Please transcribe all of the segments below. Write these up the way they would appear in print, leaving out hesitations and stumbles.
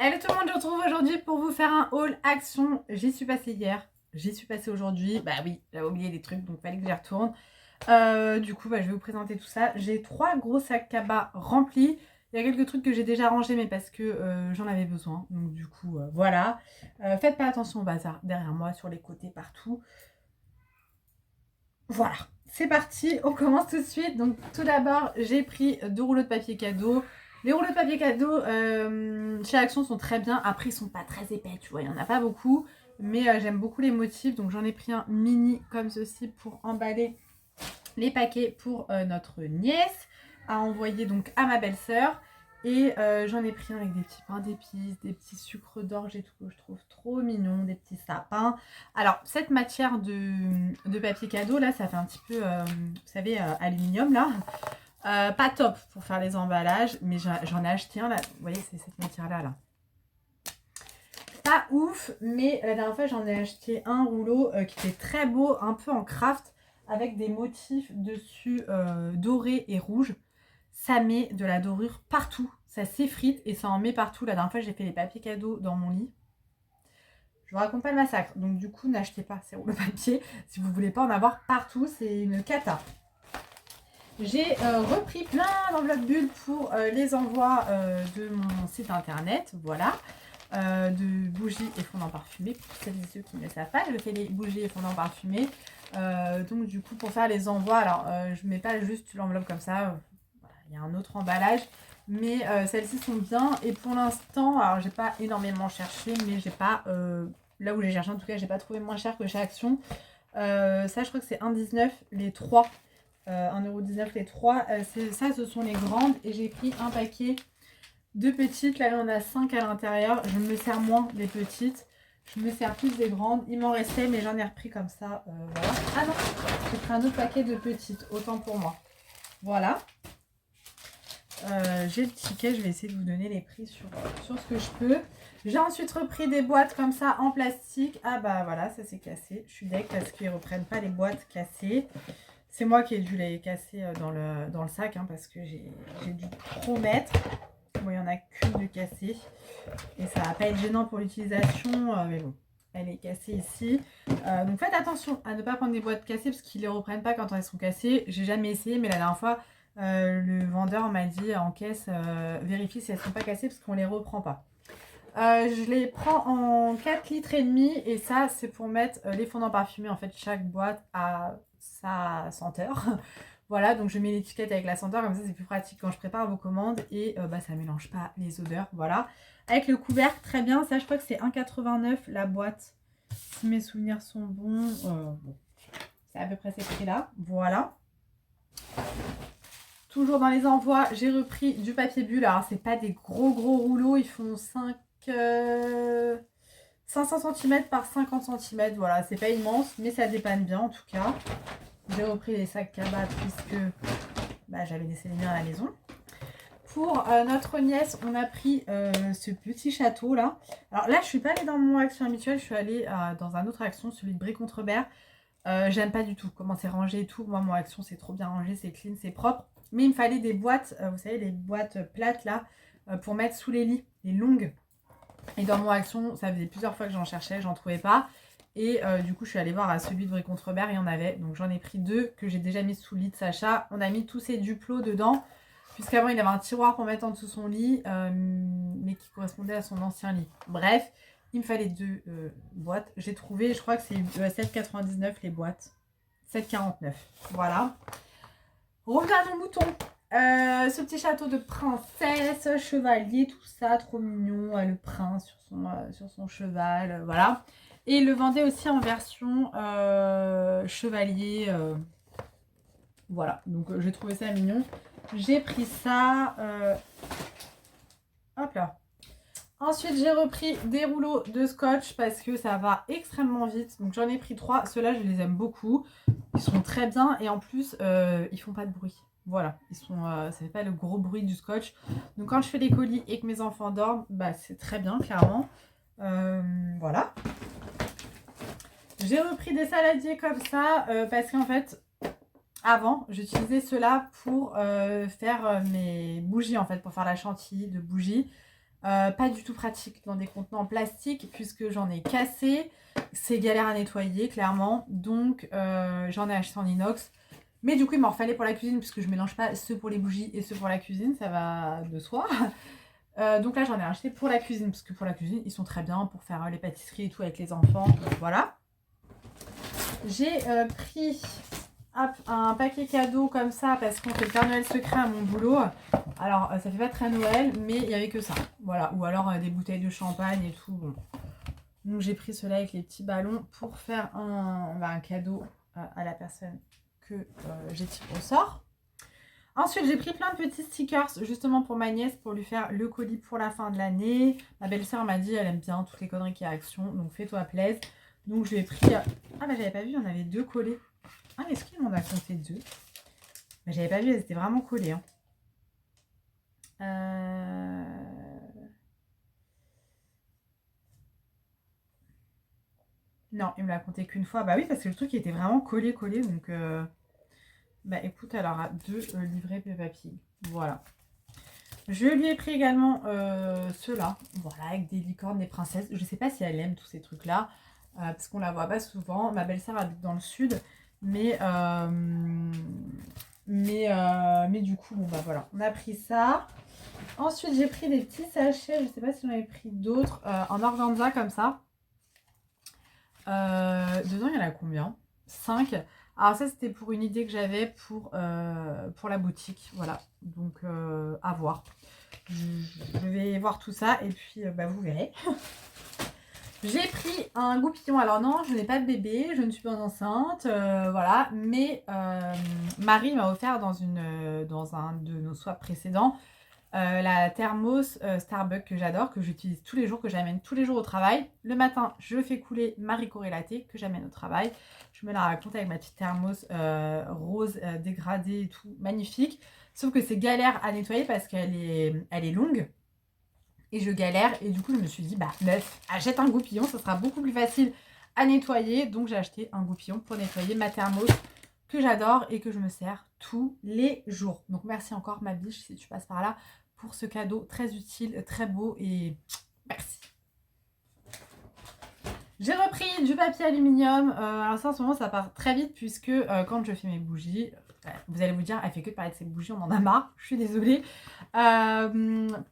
Hello tout le monde, je vous retrouve aujourd'hui pour vous faire un haul action. J'y suis passée hier, j'y suis passée aujourd'hui. Bah oui, j'avais oublié des trucs donc fallait que j'y retourne. Du coup, je vais vous présenter tout ça. J'ai 3 gros sacs cabas remplis. Il y a quelques trucs que j'ai déjà rangés mais parce que j'en avais besoin. Donc du coup, voilà. Faites pas attention au bazar derrière moi, sur les côtés, partout. Voilà, c'est parti, on commence tout de suite. Donc tout d'abord, j'ai pris 2 rouleaux de papier cadeau. Les rouleaux de papier cadeau chez Action sont très bien. Après, ils sont pas très épais, tu vois, il n'y en a pas beaucoup. Mais j'aime beaucoup les motifs, donc j'en ai pris un mini comme ceci pour emballer les paquets pour notre nièce à envoyer donc à ma belle-sœur. Et j'en ai pris un avec des petits pains d'épices, des petits sucres d'orge et tout, que je trouve trop mignon, des petits sapins. Alors, cette matière de papier cadeau, là, ça fait un petit peu, vous savez, aluminium, là. Pas top pour faire les emballages, mais j'en ai acheté un, là. Vous voyez, c'est cette matière-là, là. Pas ouf, mais la dernière fois, j'en ai acheté un rouleau qui était très beau, un peu en craft, avec des motifs dessus dorés et rouges. Ça met de la dorure partout, ça s'effrite et ça en met partout. La dernière fois, j'ai fait les papiers cadeaux dans mon lit. Je vous raconte pas le massacre, donc du coup, n'achetez pas ces rouleaux papier si vous voulez pas en avoir partout, c'est une cata. J'ai repris plein d'enveloppes bulles pour les envois de mon site internet, voilà. De bougies et fondants parfumés. Pour celles et ceux qui ne le savent pas, je fais les bougies et fondants parfumés. Donc du coup, pour faire les envois, alors je mets pas juste l'enveloppe comme ça. Voilà, il y a un autre emballage. Mais celles-ci sont bien. Et pour l'instant, alors j'ai pas énormément cherché, mais j'ai pas... là où j'ai cherché, en tout cas, j'ai pas trouvé moins cher que chez Action. Ça, je crois que c'est 1,19 les 3. 1,19 les 3. Ça, ce sont les grandes. Et j'ai pris un paquet de petites, là on a 5 à l'intérieur. Je me sers moins des petites, je me sers plus des grandes. Il m'en restait mais j'en ai repris comme ça, voilà. Ah non, j'ai pris un autre paquet de petites, autant pour moi. Voilà, j'ai le ticket, je vais essayer de vous donner les prix sur ce que je peux. J'ai ensuite repris des boîtes comme ça en plastique. Ah bah voilà, ça c'est cassé, je suis deg parce qu'ils reprennent pas les boîtes cassées. C'est moi qui ai dû les casser dans le sac, hein, parce que j'ai dû trop mettre. Bon, il n'y en a qu'une de cassée. Et ça va pas être gênant pour l'utilisation. Mais bon, elle est cassée ici. Donc faites attention à ne pas prendre des boîtes cassées parce qu'ils ne les reprennent pas quand elles sont cassées. J'ai jamais essayé, mais la dernière fois, le vendeur m'a dit en caisse, vérifie si elles ne sont pas cassées parce qu'on ne les reprend pas. Je les prends en 4 litres et demi et ça c'est pour mettre les fondants parfumés. En fait, chaque boîte a sa senteur. Voilà, donc je mets l'étiquette avec la senteur, comme ça c'est plus pratique quand je prépare vos commandes et ça mélange pas les odeurs, voilà. Avec le couvercle, très bien, ça je crois que c'est 1,89 la boîte, si mes souvenirs sont bons. Bon, c'est à peu près ces prix-là, voilà. Toujours dans les envois, j'ai repris du papier bulle, alors c'est pas des gros rouleaux, ils font 500 cm par 50 cm, voilà, c'est pas immense, mais ça dépanne bien en tout cas. J'ai repris les sacs cabas puisque j'avais laissé les miens à la maison. Pour notre nièce, on a pris ce petit château là. Alors là, je suis pas allée dans mon action habituelle, je suis allée dans un autre action, celui de Brie-Contrebert. J'aime pas du tout comment c'est rangé et tout. Moi, mon action, c'est trop bien rangé, c'est clean, c'est propre. Mais il me fallait des boîtes, vous savez, les boîtes plates là, pour mettre sous les lits, les longues. Et dans mon action, ça faisait plusieurs fois que j'en cherchais, j'en trouvais pas. Et du coup, je suis allée voir à celui de Brie-Contrebert, il y en avait. Donc j'en ai pris 2 que j'ai déjà mis sous le lit de Sacha. On a mis tous ces duplos dedans, puisqu'avant il avait un tiroir pour mettre en dessous son lit, mais qui correspondait à son ancien lit. Bref, il me fallait 2 boîtes. J'ai trouvé, je crois que c'est 7,99 les boîtes. 7,49. Voilà. Revenons à nos moutons. Ce petit château de princesse, chevalier, tout ça, trop mignon. Le prince sur son cheval, voilà. Et il le vendait aussi en version chevalier. Voilà, donc j'ai trouvé ça mignon. J'ai pris ça. Hop là. Ensuite, j'ai repris des rouleaux de scotch parce que ça va extrêmement vite. Donc j'en ai pris 3. Ceux-là, je les aime beaucoup. Ils sont très bien et en plus, ils font pas de bruit. Voilà, ça fait pas le gros bruit du scotch. Donc quand je fais les colis et que mes enfants dorment, c'est très bien, clairement. Voilà. J'ai repris des saladiers comme ça parce qu'en fait, avant, j'utilisais ceux-là pour faire mes bougies, en fait, pour faire la chantilly de bougies. Pas du tout pratique dans des contenants en plastique puisque j'en ai cassé. C'est galère à nettoyer clairement. Donc j'en ai acheté en inox. Mais du coup il m'en fallait pour la cuisine puisque je mélange pas ceux pour les bougies et ceux pour la cuisine. Ça va de soi. Donc là j'en ai acheté pour la cuisine parce que pour la cuisine ils sont très bien pour faire les pâtisseries et tout avec les enfants. Voilà. J'ai pris un paquet cadeau comme ça parce qu'on fait le Père Noël secret à mon boulot. Alors ça fait pas très Noël mais il y avait que ça. Voilà. Ou alors des bouteilles de champagne et tout. Bon. Donc j'ai pris cela avec les petits ballons pour faire un cadeau à la personne que j'ai tiré au sort. Ensuite, j'ai pris plein de petits stickers justement pour ma nièce pour lui faire le colis pour la fin de l'année. Ma belle-sœur m'a dit elle aime bien toutes les conneries qui a Action, donc fais-toi plaisir. Donc je lui ai pris... Ah bah j'avais pas vu, il y en avait 2 collés. Ah mais est-ce qu'il m'en a compté 2? Bah j'avais pas vu, elles étaient vraiment collées. Non, il me l'a compté qu'une fois. Bah oui, parce que le truc était vraiment collé. Donc, bah écoute, elle aura 2 livrets Peppa Pig. Voilà. Je lui ai pris également ceux-là. Voilà, avec des licornes, des princesses. Je sais pas si elle aime tous ces trucs-là. Parce qu'on la voit pas souvent. Ma belle-sœur habite dans le sud. Mais du coup, bon bah voilà. On a pris ça. Ensuite, j'ai pris des petits sachets. Je sais pas si j'en avais pris d'autres. En organza comme ça. Dedans, il y en a combien? 5. Alors ça, c'était pour une idée que j'avais pour la boutique. Voilà, donc à voir. Je vais voir tout ça et puis bah, vous verrez. J'ai pris un goupillon. Alors non, je n'ai pas de bébé, je ne suis pas enceinte, voilà. Mais Marie m'a offert dans un de nos swaps précédents la thermos Starbucks que j'adore, que j'utilise tous les jours, que j'amène tous les jours au travail. Le matin, je fais couler ma Ricoré Latte que j'amène au travail. Je me la raconte avec ma petite thermos rose dégradée et tout, magnifique. Sauf que c'est galère à nettoyer parce qu'elle est longue. Et je galère. Et du coup, je me suis dit, bah meuf, achète un goupillon, ça sera beaucoup plus facile à nettoyer. Donc j'ai acheté un goupillon pour nettoyer ma thermos que j'adore et que je me sers tous les jours. Donc merci encore ma biche si tu passes par là pour ce cadeau très utile, très beau et merci. J'ai repris du papier aluminium. Alors ça en ce moment ça part très vite puisque quand je fais mes bougies, vous allez vous dire elle fait que de parler de ces bougies, on en a marre, je suis désolée.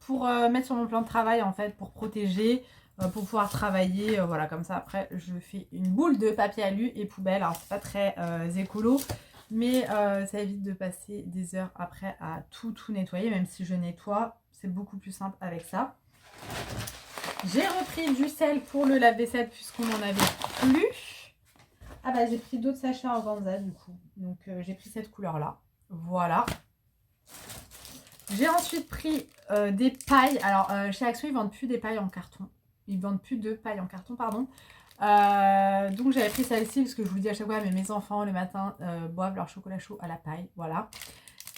Pour mettre sur mon plan de travail en fait, pour protéger, pour pouvoir travailler, voilà comme ça après je fais une boule de papier alu et poubelle. Alors c'est pas très écolo. Mais ça évite de passer des heures après à tout nettoyer, même si je nettoie, c'est beaucoup plus simple avec ça. J'ai repris du sel pour le lave-vaisselle puisqu'on n'en avait plus. Ah bah j'ai pris d'autres sachets organza du coup. Donc j'ai pris cette couleur-là. Voilà. J'ai ensuite pris des pailles. Alors chez Action, ils vendent plus des pailles en carton. Ils vendent plus de pailles en carton, pardon. Donc j'avais pris celle-ci parce que je vous dis à chaque fois, mais mes enfants le matin boivent leur chocolat chaud à la paille, voilà.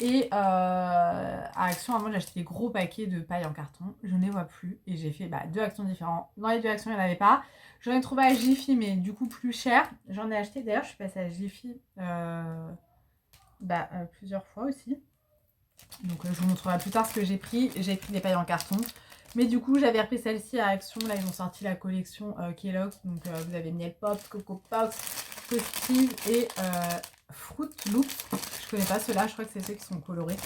Et à Action, avant j'ai acheté des gros paquets de paille en carton, je ne les vois plus et j'ai fait 2 Actions différents. Dans les 2 Actions il n'y en avait pas. J'en ai trouvé à Jiffy mais du coup plus cher. J'en ai acheté, d'ailleurs je suis passée à Jiffy plusieurs fois aussi. Donc je vous montrerai plus tard ce que j'ai pris. J'ai pris des pailles en carton. Mais du coup, j'avais repris celle-ci à Action. Là, ils ont sorti la collection Kellogg's. Donc, vous avez Miel Pop, Coco Pops, Festive et Fruit Loops. Je connais pas ceux-là. Je crois que c'est ceux qui sont colorés.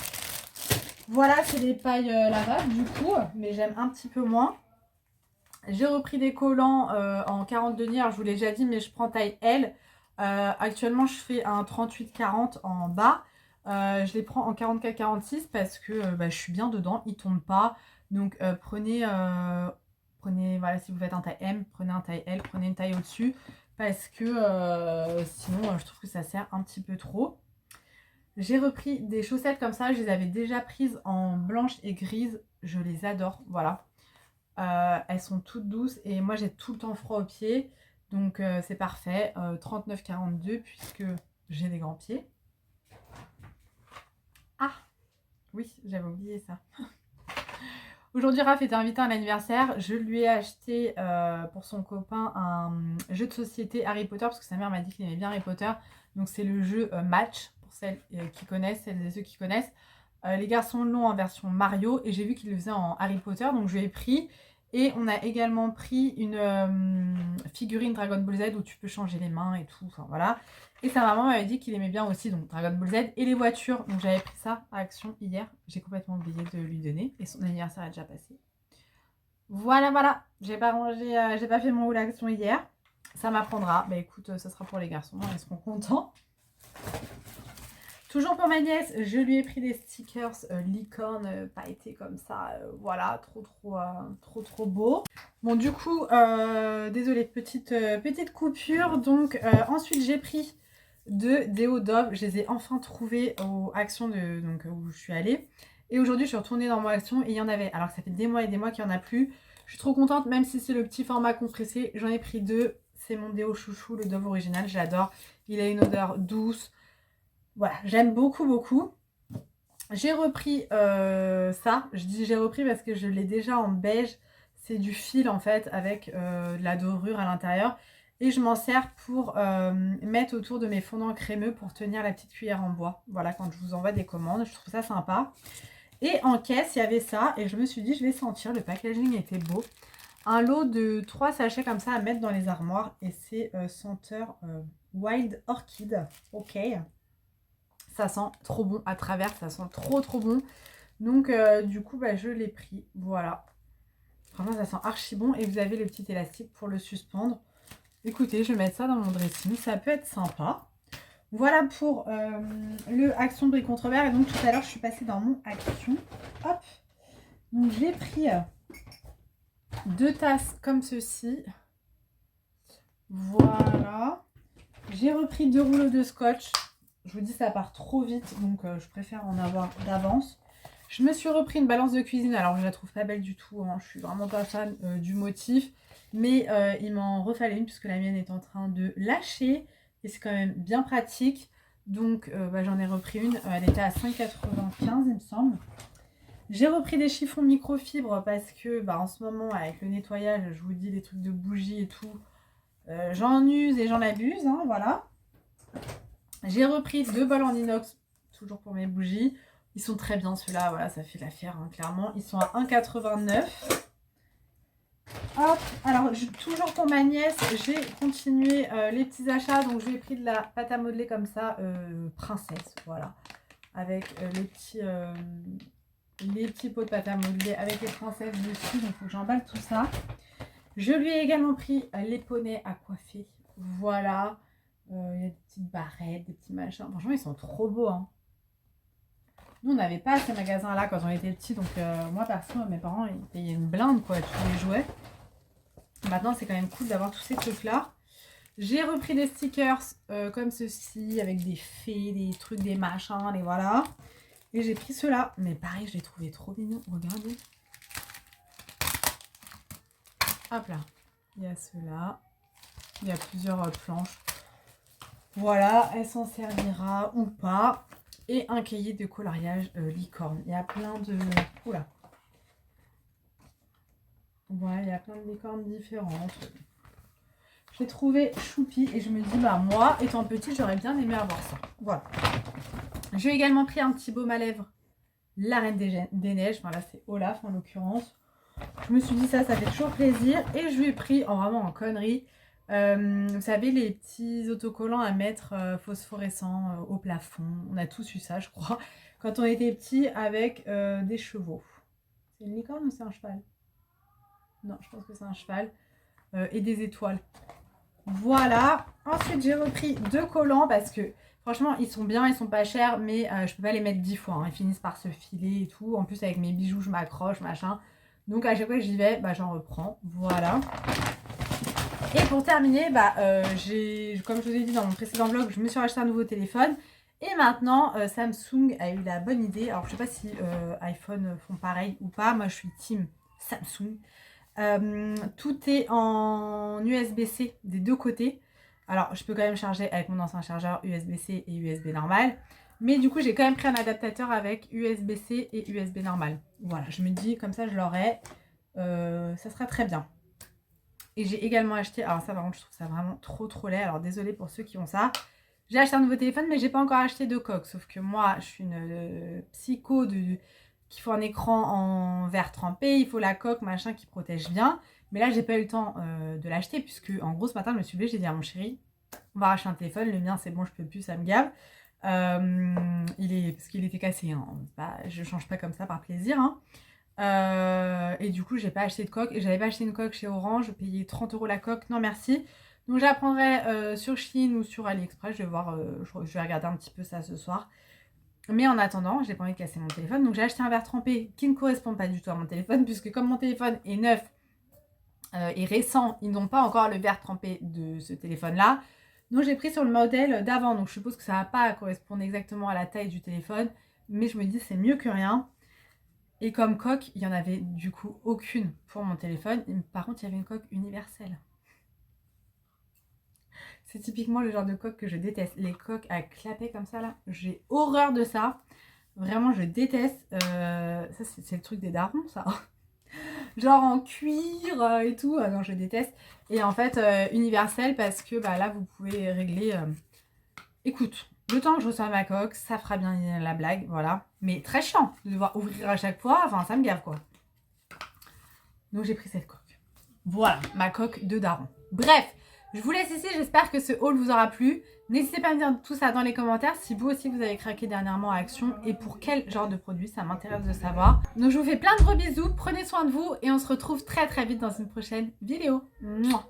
Voilà, c'est des pailles lavables du coup. Mais j'aime un petit peu moins. J'ai repris des collants en 42 deniers. Alors, je vous l'ai déjà dit, mais je prends taille L. Actuellement, je fais un 38-40 en bas. Je les prends en 44-46 parce que je suis bien dedans. Ils ne tombent pas. Donc prenez, voilà, si vous faites un taille M, prenez un taille L, prenez une taille au-dessus. Parce que sinon, je trouve que ça sert un petit peu trop. J'ai repris des chaussettes comme ça. Je les avais déjà prises en blanche et grise. Je les adore, voilà. Elles sont toutes douces et moi, j'ai tout le temps froid aux pieds. Donc c'est parfait. 39,42 puisque j'ai des grands pieds. Ah, oui, j'avais oublié ça. Aujourd'hui, Raph était invité à un anniversaire. Je lui ai acheté pour son copain un jeu de société Harry Potter parce que sa mère m'a dit qu'il aimait bien Harry Potter. Donc c'est le jeu Match pour celles qui connaissent, celles et ceux qui connaissent. Les garçons l'ont en version Mario et j'ai vu qu'il le faisait en Harry Potter, donc je l'ai pris. Et on a également pris une figurine Dragon Ball Z où tu peux changer les mains et tout, enfin voilà. Et sa maman m'avait dit qu'il aimait bien aussi donc Dragon Ball Z et les voitures. Donc j'avais pris ça à Action hier. J'ai complètement oublié de lui donner et son anniversaire est déjà passé. Voilà, voilà. J'ai pas rangé, j'ai pas fait mon haul Action hier. Ça m'apprendra. Bah écoute, ça sera pour les garçons, ils seront contents. Toujours pour ma nièce, je lui ai pris des stickers licorne pailletés comme ça. Voilà, trop beau. Bon, du coup, désolée, petite coupure. Donc, ensuite, j'ai pris deux déos Dove. Je les ai enfin trouvés aux actions donc, où je suis allée. Et aujourd'hui, je suis retournée dans mon action et il y en avait. Alors que ça fait des mois et des mois qu'il n'y en a plus. Je suis trop contente, même si c'est le petit format compressé. J'en ai pris deux. C'est mon déo chouchou, le Dove original. J'adore. Il a une odeur douce. Voilà, j'aime beaucoup. J'ai repris ça. Je dis j'ai repris parce que je l'ai déjà en beige. C'est du fil en fait avec de la dorure à l'intérieur. Et je m'en sers pour mettre autour de mes fondants crémeux pour tenir la petite cuillère en bois. Voilà, quand je vous envoie des commandes, je trouve ça sympa. Et en caisse, il y avait ça. Et je me suis dit, je vais sentir. Le packaging était beau. Un lot de 3 sachets comme ça à mettre dans les armoires. Et c'est senteur Wild Orchid. Ok. Ça sent trop bon à travers, ça sent trop bon. Donc du coup bah, je l'ai pris, voilà. Franchement ça sent archi bon et vous avez le petit élastique pour le suspendre. Écoutez, je vais mettre ça dans mon dressing, ça peut être sympa. Voilà pour le Action Brie contre Verre. Et donc tout à l'heure je suis passée dans mon Action. Hop. Donc j'ai pris 2 tasses comme ceci. Voilà. J'ai repris 2 rouleaux de scotch. Je vous dis, ça part trop vite, donc je préfère en avoir d'avance. Je me suis repris une balance de cuisine. Alors, je la trouve pas belle du tout. Hein. Je suis vraiment pas fan du motif. Mais il m'en refallait une puisque la mienne est en train de lâcher. Et c'est quand même bien pratique. Donc, bah, j'en ai repris une. Elle était à 5,95 il me semble. J'ai repris des chiffons microfibres parce que bah, en ce moment, avec le nettoyage, je vous dis, les trucs de bougies et tout, j'en use et j'en abuse. Hein, voilà. J'ai repris 2 bols en inox, toujours pour mes bougies. Ils sont très bien ceux-là, voilà, ça fait l'affaire, hein, clairement. Ils sont à 1,89 €. Hop, alors toujours pour ma nièce, j'ai continué les petits achats. Donc je lui ai pris de la pâte à modeler comme ça, princesse, voilà. Avec les petits pots de pâte à modeler avec les princesses dessus. Donc il faut que j'emballe tout ça. Je lui ai également pris les poneys à coiffer, voilà. Il y a des petites barrettes, des petits machins. Franchement, ils sont trop beaux. Hein. Nous, on n'avait pas ces magasins-là quand on était petits. Donc, moi, perso, mes parents, ils payaient une blinde, quoi, tous les jouets. Maintenant, c'est quand même cool d'avoir tous ces trucs-là. J'ai repris des stickers comme ceci, avec des fées, des trucs, des machins, et voilà. Et j'ai pris ceux-là. Mais pareil, je les trouvais trop mignons. Regardez. Hop là. Il y a ceux-là. Il y a plusieurs planches. Voilà, elle s'en servira ou pas. Et un cahier de coloriage licorne. Il y a plein de... Oula. Voilà, il y a plein de licornes différentes. Je l'ai trouvé choupi et je me dis, bah moi, étant petite, j'aurais bien aimé avoir ça. Voilà. J'ai également pris un petit baume à lèvres. La Reine des Neiges. Enfin là, c'est Olaf en l'occurrence. Je me suis dit ça fait toujours plaisir. Et je lui ai pris, vraiment en connerie, vous savez, les petits autocollants à mettre phosphorescents au plafond. On a tous eu ça, je crois, quand on était petits avec des chevaux. C'est une licorne ou c'est un cheval? Non, je pense que c'est un cheval. Et des étoiles. Voilà. Ensuite, j'ai repris 2 collants parce que franchement, ils sont bien, ils sont pas chers, mais je peux pas les mettre 10 fois. Hein. Ils finissent par se filer et tout. En plus, avec mes bijoux, je m'accroche, machin. Donc, à chaque fois que j'y vais, bah, j'en reprends. Voilà. Et pour terminer, bah, comme je vous ai dit dans mon précédent vlog, je me suis racheté un nouveau téléphone. Et maintenant, Samsung a eu la bonne idée. Alors, je sais pas si iPhone font pareil ou pas. Moi, je suis team Samsung. Tout est en USB-C des deux côtés. Alors, je peux quand même charger avec mon ancien chargeur USB-C et USB normal. Mais du coup, j'ai quand même pris un adaptateur avec USB-C et USB normal. Voilà, je me dis, comme ça, je l'aurai. Ça sera très bien. Et j'ai également acheté, alors ça par contre je trouve ça vraiment trop laid, alors désolée pour ceux qui ont ça, J'ai acheté un nouveau téléphone, mais j'ai pas encore acheté de coque. Sauf que moi, je suis une psycho qu'il faut un écran en verre trempé, il faut la coque, machin, qui protège bien. Mais là, j'ai pas eu le temps de l'acheter, puisque en gros, ce matin, je me suis levée, j'ai dit à mon chéri, on va racheter un téléphone, le mien, c'est bon, je peux plus, ça me gave. Parce qu'il était cassé, hein. Je change pas comme ça par plaisir, hein. Et du coup, j'ai pas acheté de coque. Et j'avais pas acheté une coque chez Orange, je payais 30 € la coque, non merci. Donc j'apprendrai sur Shein ou sur AliExpress, je vais voir, je vais regarder un petit peu ça ce soir. Mais en attendant, j'ai pas envie de casser mon téléphone, donc j'ai acheté un verre trempé qui ne correspond pas du tout à mon téléphone, puisque comme mon téléphone est neuf et récent, ils n'ont pas encore le verre trempé de ce téléphone-là. Donc j'ai pris sur le modèle d'avant, donc je suppose que ça va pas correspondre exactement à la taille du téléphone, mais je me dis c'est mieux que rien. Et comme coque, il y en avait du coup aucune pour mon téléphone. Par contre, il y avait une coque universelle. C'est typiquement le genre de coque que je déteste. Les coques à clapet comme ça là, j'ai horreur de ça. Vraiment, je déteste. Ça, c'est le truc des darons, ça. Genre en cuir et tout. Non, je déteste. Et en fait, universel parce que bah, là, vous pouvez régler. Écoute, le temps que je reçois ma coque, ça fera bien la blague, voilà. Mais très chiant de devoir ouvrir à chaque fois. Enfin, ça me gave quoi. Donc j'ai pris cette coque. Voilà, ma coque de daron. Bref, je vous laisse ici. J'espère que ce haul vous aura plu. N'hésitez pas à me dire tout ça dans les commentaires si vous aussi vous avez craqué dernièrement à Action et pour quel genre de produit, ça m'intéresse de savoir. Donc je vous fais plein de gros bisous, prenez soin de vous et on se retrouve très très vite dans une prochaine vidéo. Mouah.